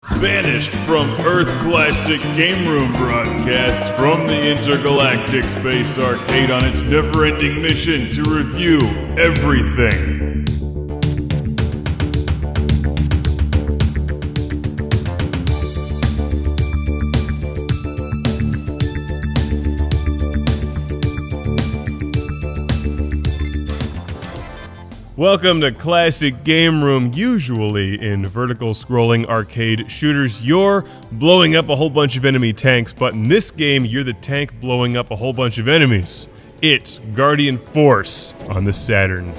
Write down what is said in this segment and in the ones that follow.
Banished from Earth Classic Game Room broadcasts from the Intergalactic Space Arcade on its never-ending mission to review everything. Welcome to Classic Game Room, usually in vertical scrolling arcade shooters. You're blowing up a whole bunch of enemy tanks, but in this game, you're the tank blowing up a whole bunch of enemies. It's Guardian Force on the Saturn.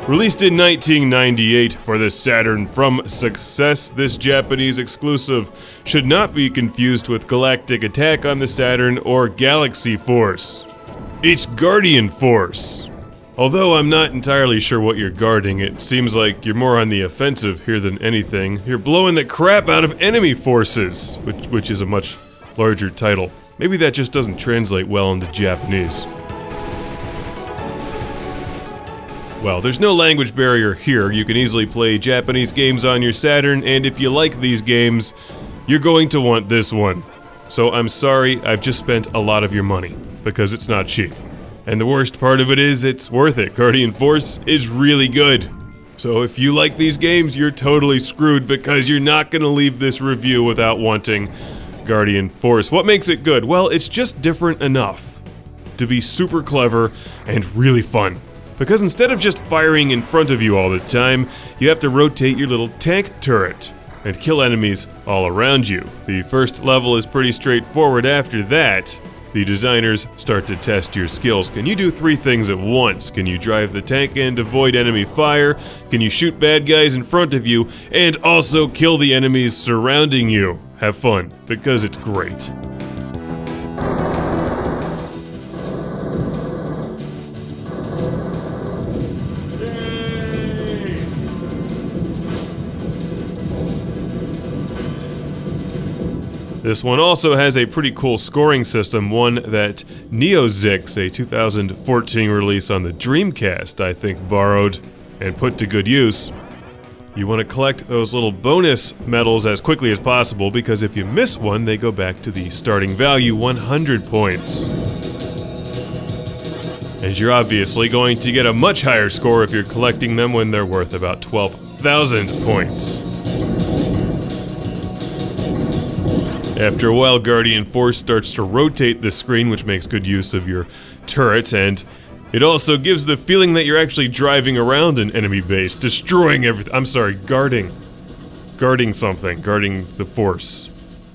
Released in 1998 for the Saturn from Success, this Japanese exclusive should not be confused with Galactic Attack on the Saturn or Galaxy Force. It's Guardian Force. Although I'm not entirely sure what you're guarding, it seems like you're more on the offensive here than anything. You're blowing the crap out of enemy forces, which is a much larger title. Maybe that just doesn't translate well into Japanese. Well, there's no language barrier here. You can easily play Japanese games on your Saturn, and if you like these games, you're going to want this one. So I'm sorry, I've just spent a lot of your money, because it's not cheap. And the worst part of it is, it's worth it. Guardian Force is really good. So if you like these games, you're totally screwed, because you're not gonna leave this review without wanting Guardian Force. What makes it good? Well, it's just different enough to be super clever and really fun. Because instead of just firing in front of you all the time, you have to rotate your little tank turret and kill enemies all around you. The first level is pretty straightforward. After that, the designers start to test your skills. Can you do three things at once? Can you drive the tank and avoid enemy fire? Can you shoot bad guys in front of you and also kill the enemies surrounding you? Have fun, because it's great. This one also has a pretty cool scoring system, one that NeoZix, a 2014 release on the Dreamcast, I think borrowed and put to good use. You want to collect those little bonus medals as quickly as possible, because if you miss one, they go back to the starting value, 100 points. And you're obviously going to get a much higher score if you're collecting them when they're worth about 12,000 points. After a while, Guardian Force starts to rotate the screen, which makes good use of your turret, and it also gives the feeling that you're actually driving around an enemy base, destroying everything. I'm sorry, guarding something, guarding the Force.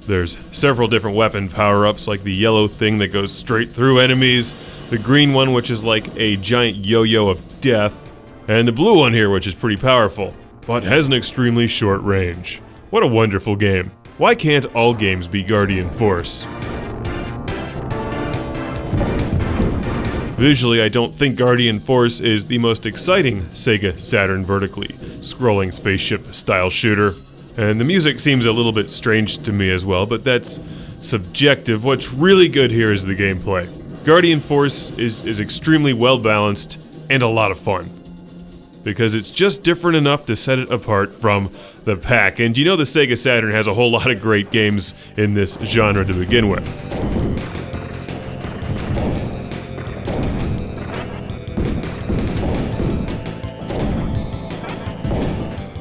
There's several different weapon power-ups, like the yellow thing that goes straight through enemies, the green one, which is like a giant yo-yo of death, and the blue one here, which is pretty powerful, but has an extremely short range. What a wonderful game. Why can't all games be Guardian Force? Visually, I don't think Guardian Force is the most exciting Sega Saturn vertically scrolling spaceship-style shooter, and the music seems a little bit strange to me as well, but that's subjective. What's really good here is the gameplay. Guardian Force is extremely well-balanced and a lot of fun, because it's just different enough to set it apart from the pack. And you know the Sega Saturn has a whole lot of great games in this genre to begin with.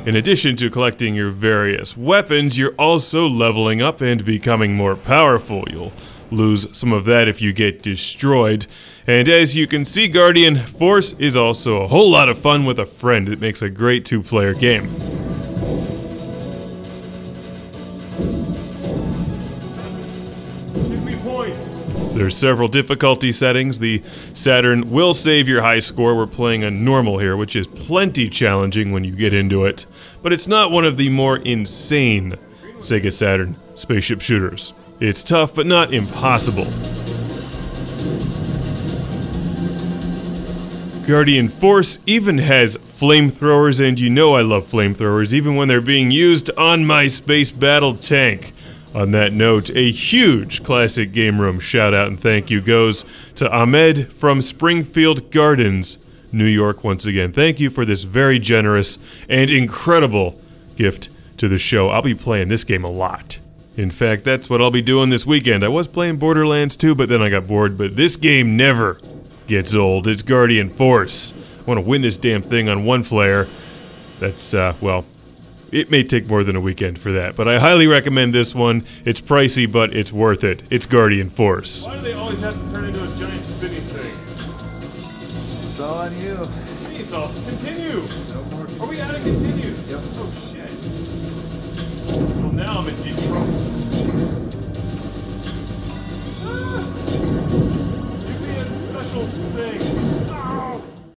In addition to collecting your various weapons, you're also leveling up and becoming more powerful. You'll lose some of that if you get destroyed. And as you can see, Guardian Force is also a whole lot of fun with a friend. It makes a great two-player game. Give me points! There's several difficulty settings. The Saturn will save your high score. We're playing on normal here, which is plenty challenging when you get into it. But it's not one of the more insane Sega Saturn spaceship shooters. It's tough, but not impossible. Guardian Force even has flamethrowers, and you know I love flamethrowers, even when they're being used on my space battle tank. On that note, a huge Classic Game Room shout out and thank you goes to Ahmed from Springfield Gardens, New York once again. Thank you for this very generous and incredible gift to the show. I'll be playing this game a lot. In fact, that's what I'll be doing this weekend. I was playing Borderlands 2, but then I got bored. But this game never gets old. It's Guardian Force. I want to win this damn thing on one flare. That's, well, it may take more than a weekend for that. But I highly recommend this one. It's pricey, but it's worth it. It's Guardian Force. Why do they always have to turn into a giant spinning thing? It's all on you. It's all. Continue! No more. Are we out of continues? Yep. Oh, shit. Well, now I'm in deep